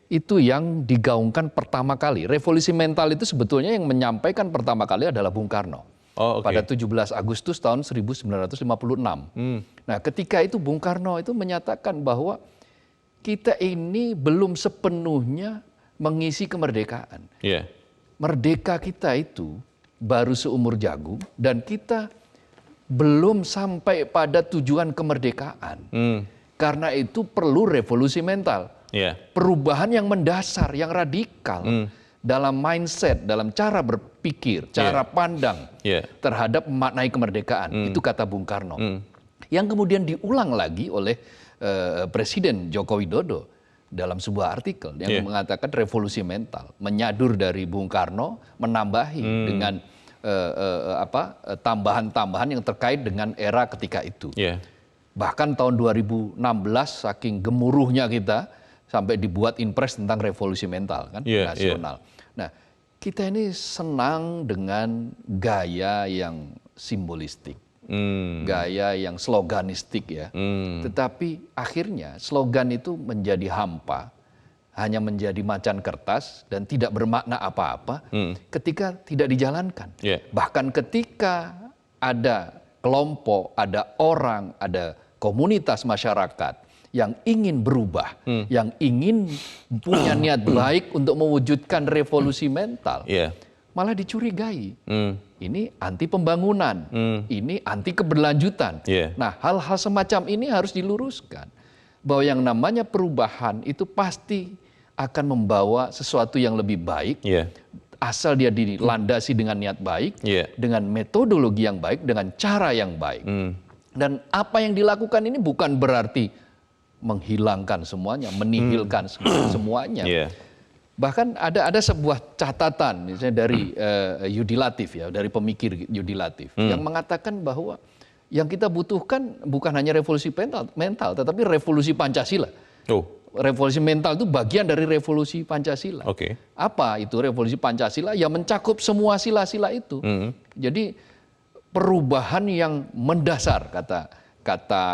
Itu yang digaungkan pertama kali. Revolusi mental itu sebetulnya yang menyampaikan pertama kali adalah Bung Karno. Pada 17 Agustus tahun 1956. Nah, ketika itu Bung Karno itu menyatakan bahwa kita ini belum sepenuhnya mengisi kemerdekaan. Merdeka kita itu baru seumur jagung dan kita belum sampai pada tujuan kemerdekaan. Karena itu perlu revolusi mental. Perubahan yang mendasar, yang radikal dalam mindset, dalam cara berpikir, cara pandang terhadap memaknai kemerdekaan. Itu kata Bung Karno. Yang kemudian diulang lagi oleh Presiden Joko Widodo dalam sebuah artikel yang mengatakan revolusi mental. Menyadur dari Bung Karno, menambahi dengan tambahan-tambahan yang terkait dengan era ketika itu. Bahkan tahun 2016 saking gemuruhnya kita sampai dibuat impres tentang revolusi mental kan nasional. Nah, kita ini senang dengan gaya yang simbolistik, gaya yang sloganistik ya. Tetapi akhirnya slogan itu menjadi hampa, hanya menjadi macan kertas dan tidak bermakna apa-apa ketika tidak dijalankan. Bahkan ketika ada kelompok, ada orang, ada komunitas masyarakat yang ingin berubah, yang ingin punya niat baik untuk mewujudkan revolusi mental, malah dicurigai. Ini anti pembangunan, ini anti keberlanjutan. Nah, hal-hal semacam ini harus diluruskan. Bahwa yang namanya perubahan itu pasti akan membawa sesuatu yang lebih baik, asal dia dilandasi dengan niat baik, dengan metodologi yang baik, dengan cara yang baik. Dan apa yang dilakukan ini bukan berarti menghilangkan semuanya, menihilkan semuanya. Bahkan ada sebuah catatan misalnya dari Yudi Latif ya, dari pemikir Yudi Latif yang mengatakan bahwa yang kita butuhkan bukan hanya revolusi mental tetapi revolusi Pancasila. Revolusi mental itu bagian dari revolusi Pancasila. Apa itu revolusi Pancasila? Ya mencakup semua sila-sila itu. Jadi perubahan yang mendasar kata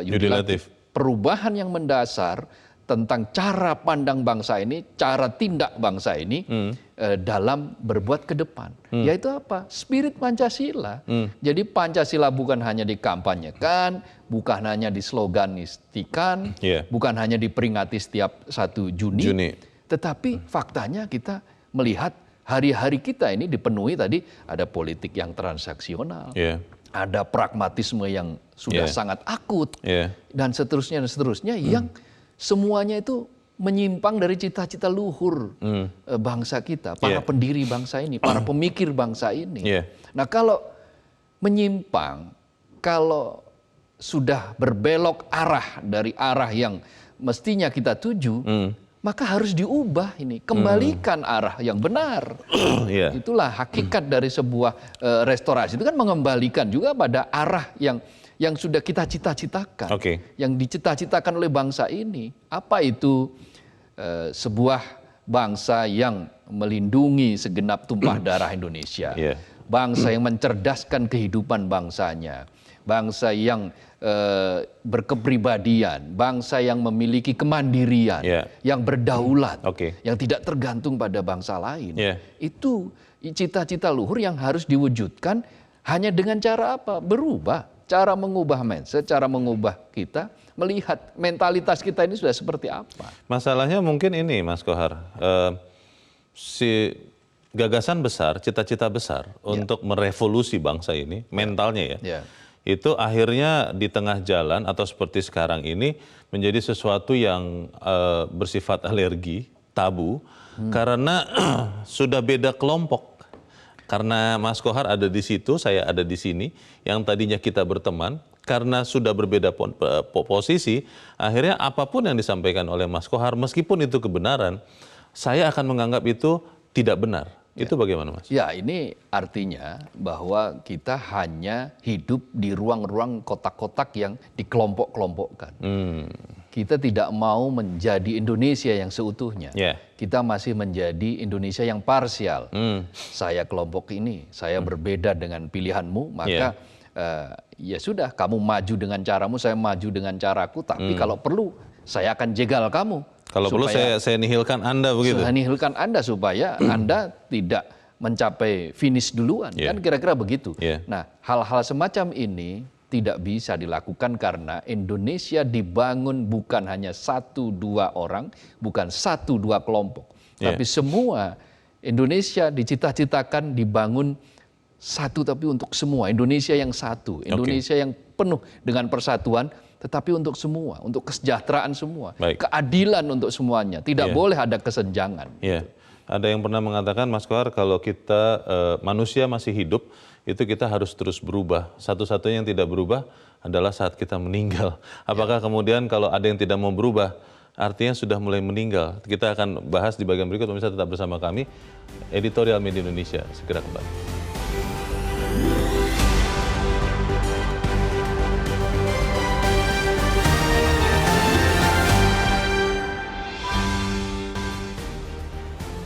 Yudi Latif. Perubahan yang mendasar tentang cara pandang bangsa ini, cara tindak bangsa ini dalam berbuat ke depan. Yaitu apa? Spirit Pancasila. Jadi Pancasila bukan hanya dikampanyekan, bukan hanya disloganistikan, bukan hanya diperingati setiap 1 Juni. Tetapi faktanya kita melihat hari-hari kita ini dipenuhi tadi ada politik yang transaksional. Ada pragmatisme yang sudah sangat akut, dan seterusnya yang semuanya itu menyimpang dari cita-cita luhur bangsa kita, para pendiri bangsa ini, para pemikir bangsa ini. Nah, kalau menyimpang, kalau sudah berbelok arah dari arah yang mestinya kita tuju, maka harus diubah ini, kembalikan arah yang benar. Itulah hakikat dari sebuah restorasi, itu kan mengembalikan juga pada arah yang sudah kita cita-citakan, yang dicita-citakan oleh bangsa ini. Apa itu sebuah bangsa yang melindungi segenap tumpah darah Indonesia, bangsa yang mencerdaskan kehidupan bangsanya, bangsa yang berkepribadian, bangsa yang memiliki kemandirian, yang berdaulat, yang tidak tergantung pada bangsa lain. Itu cita-cita luhur yang harus diwujudkan hanya dengan cara apa? Berubah, cara mengubah mindset, cara mengubah kita, melihat mentalitas kita ini sudah seperti apa. Masalahnya mungkin ini, Mas Kohar, si gagasan besar, cita-cita besar untuk merevolusi bangsa ini, mentalnya itu akhirnya di tengah jalan atau seperti sekarang ini menjadi sesuatu yang bersifat alergi, tabu, karena sudah beda kelompok. Karena Mas Kohar ada di situ, saya ada di sini, yang tadinya kita berteman, karena sudah berbeda posisi, akhirnya apapun yang disampaikan oleh Mas Kohar, meskipun itu kebenaran, saya akan menganggap itu tidak benar. Itu bagaimana, Mas? Ya, ini artinya bahwa kita hanya hidup di ruang-ruang kotak-kotak yang dikelompok-kelompokkan. Kita tidak mau menjadi Indonesia yang seutuhnya. Kita masih menjadi Indonesia yang parsial. Saya kelompok ini, saya berbeda dengan pilihanmu, maka ya sudah, kamu maju dengan caramu, saya maju dengan caraku, tapi kalau perlu saya akan jegal kamu. Kalau perlu saya nihilkan Anda begitu. Saya nihilkan Anda supaya Anda tidak mencapai finish duluan, kan kira-kira begitu. Nah, hal-hal semacam ini tidak bisa dilakukan karena Indonesia dibangun bukan hanya 1-2 orang, bukan 1-2 kelompok, tapi semua. Indonesia dicita-citakan dibangun satu tapi untuk semua. Indonesia yang satu, Indonesia yang penuh dengan persatuan, tetapi untuk semua, untuk kesejahteraan semua, keadilan untuk semuanya. Tidak boleh ada kesenjangan. Ada yang pernah mengatakan, Mas Kohar, kalau kita manusia masih hidup, itu kita harus terus berubah. Satu-satunya yang tidak berubah adalah saat kita meninggal. Apakah kemudian kalau ada yang tidak mau berubah, artinya sudah mulai meninggal? Kita akan bahas di bagian berikut, pemirsa tetap bersama kami. Editorial Media Indonesia, segera kembali.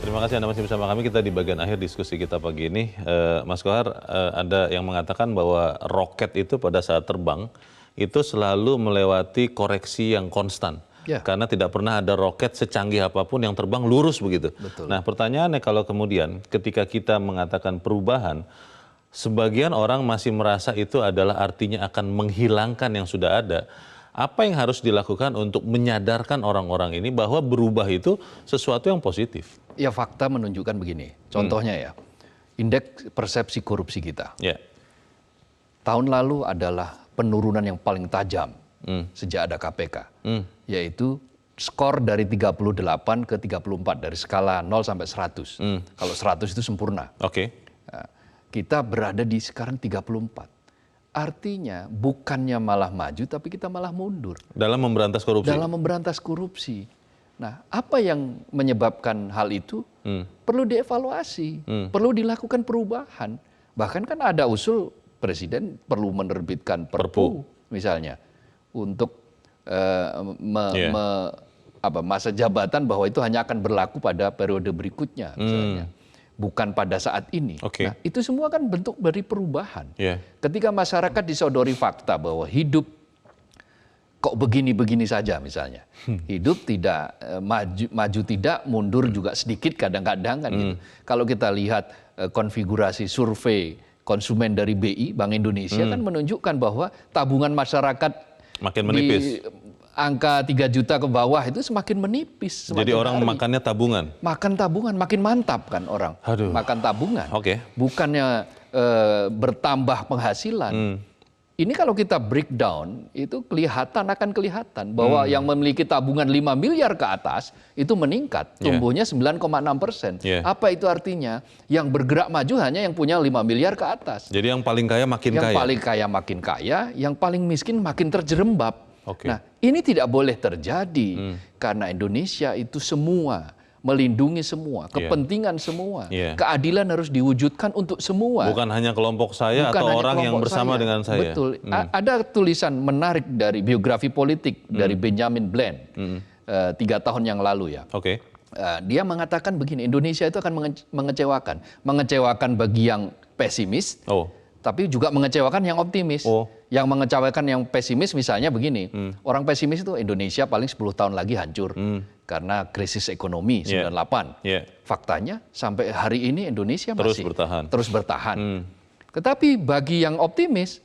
Terima kasih Anda masih bersama kami. Kita di bagian akhir diskusi kita pagi ini. Mas Kohar, ada yang mengatakan bahwa roket itu pada saat terbang itu selalu melewati koreksi yang konstan. Karena tidak pernah ada roket secanggih apapun yang terbang lurus begitu. Nah, pertanyaannya kalau kemudian ketika kita mengatakan perubahan, sebagian orang masih merasa itu adalah artinya akan menghilangkan yang sudah ada. Apa yang harus dilakukan untuk menyadarkan orang-orang ini bahwa berubah itu sesuatu yang positif? Ya, fakta menunjukkan begini. Contohnya ya, indeks persepsi korupsi kita. Tahun lalu adalah penurunan yang paling tajam sejak ada KPK. Yaitu skor dari 38 ke 34 dari skala 0 sampai 100. Kalau 100 itu sempurna. Nah, kita berada di sekarang 34. Artinya bukannya malah maju, tapi kita malah mundur. Dalam memberantas korupsi? Dalam memberantas korupsi. Nah, apa yang menyebabkan hal itu? Perlu dievaluasi, perlu dilakukan perubahan. Bahkan kan ada usul Presiden perlu menerbitkan Perpu misalnya, untuk masa jabatan bahwa itu hanya akan berlaku pada periode berikutnya misalnya. Bukan pada saat ini. Nah, itu semua kan bentuk dari perubahan. Ketika masyarakat disodori fakta bahwa hidup kok begini-begini saja misalnya. Hidup tidak maju tidak, mundur juga sedikit kadang-kadang kan gitu. Kalau kita lihat konfigurasi survei konsumen dari BI, Bank Indonesia kan menunjukkan bahwa tabungan masyarakat makin menipis. Angka 3 juta ke bawah itu semakin menipis. Jadi orang makannya tabungan? Makan tabungan, makin mantap kan orang. Makan tabungan. Bukannya bertambah penghasilan. Ini kalau kita breakdown, itu akan kelihatan bahwa yang memiliki tabungan 5 miliar ke atas, itu meningkat. Tumbuhnya 9,6%. Apa itu artinya? Yang bergerak maju hanya yang punya 5 miliar ke atas. Jadi yang paling kaya makin kaya? Yang paling kaya makin kaya, yang paling miskin makin terjerembab. Nah, ini tidak boleh terjadi karena Indonesia itu semua, melindungi semua, kepentingan semua, keadilan harus diwujudkan untuk semua. Bukan hanya kelompok saya atau orang yang bersama dengan saya. Betul. Ada tulisan menarik dari biografi politik dari Benjamin Bland 3 tahun yang lalu ya. Dia mengatakan begini, Indonesia itu akan mengecewakan bagi yang pesimis. Tapi juga mengecewakan yang optimis. Yang mengecewakan yang pesimis misalnya begini, orang pesimis itu Indonesia paling 10 tahun lagi hancur karena krisis ekonomi 98. Faktanya sampai hari ini Indonesia masih terus bertahan. Tetapi bagi yang optimis,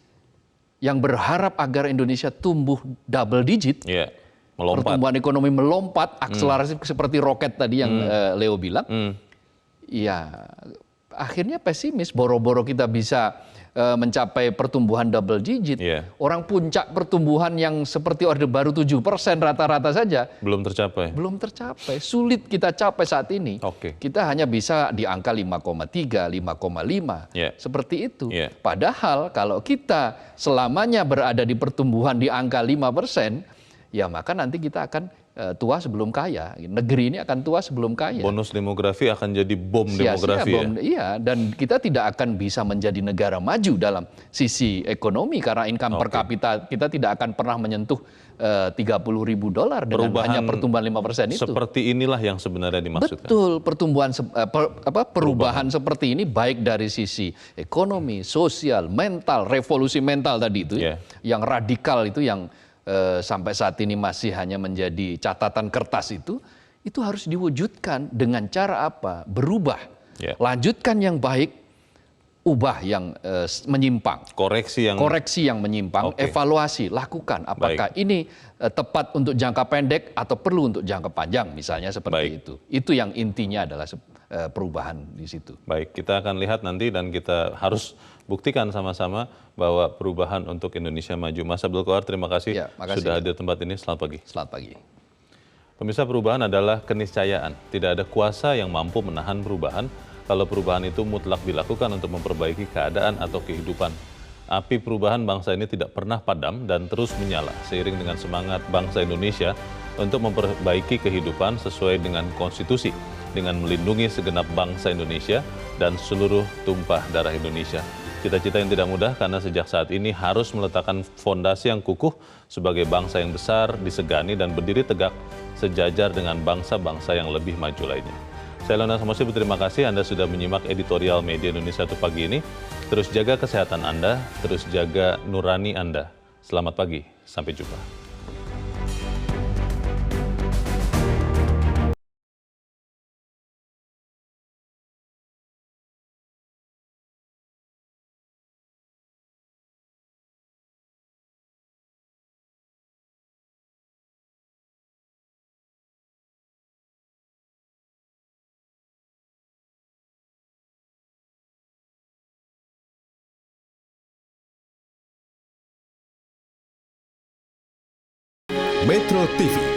yang berharap agar Indonesia tumbuh double digit, pertumbuhan ekonomi melompat, akselerasi seperti roket tadi yang Leo bilang, ya akhirnya pesimis, boro-boro kita bisa mencapai pertumbuhan double digit. Orang puncak pertumbuhan yang seperti Orde Baru 7% rata-rata saja belum tercapai. Sulit kita capai saat ini. Kita hanya bisa di angka 5,3, 5,5 seperti itu. Padahal kalau kita selamanya berada di pertumbuhan di angka 5%, ya maka nanti kita akan tua sebelum kaya. Negeri ini akan tua sebelum kaya. Bonus demografi akan jadi bom Sia-sia demografi bom, iya, dan kita tidak akan bisa menjadi negara maju dalam sisi ekonomi karena income per kapita kita tidak akan pernah menyentuh $30.000 dengan hanya pertumbuhan 5% itu. Seperti inilah yang sebenarnya dimaksudkan. Betul, perubahan seperti ini baik dari sisi ekonomi, sosial, mental, revolusi mental tadi itu, yang radikal itu yang sampai saat ini masih hanya menjadi catatan kertas itu harus diwujudkan dengan cara apa? Berubah. Lanjutkan yang baik, ubah yang menyimpang. Koreksi yang menyimpang, evaluasi, lakukan. Apakah ini tepat untuk jangka pendek atau perlu untuk jangka panjang, misalnya seperti itu. Itu yang intinya adalah perubahan di situ. Baik, kita akan lihat nanti dan kita harus buktikan sama-sama bahwa perubahan untuk Indonesia maju. Mas Abdul Qahar, terima kasih sudah hadir tempat ini. Selamat pagi. Selamat pagi. Pemirsa, perubahan adalah keniscayaan. Tidak ada kuasa yang mampu menahan perubahan kalau perubahan itu mutlak dilakukan untuk memperbaiki keadaan atau kehidupan. Api perubahan bangsa ini tidak pernah padam dan terus menyala seiring dengan semangat bangsa Indonesia untuk memperbaiki kehidupan sesuai dengan konstitusi, dengan melindungi segenap bangsa Indonesia dan seluruh tumpah darah Indonesia. Cita-cita yang tidak mudah karena sejak saat ini harus meletakkan fondasi yang kukuh sebagai bangsa yang besar, disegani dan berdiri tegak sejajar dengan bangsa-bangsa yang lebih maju lainnya. Saya Leonard Samosi, berterima kasih Anda sudah menyimak editorial Media Indonesia untuk pagi ini. Terus jaga kesehatan Anda, terus jaga nurani Anda. Selamat pagi, sampai jumpa. Metro TV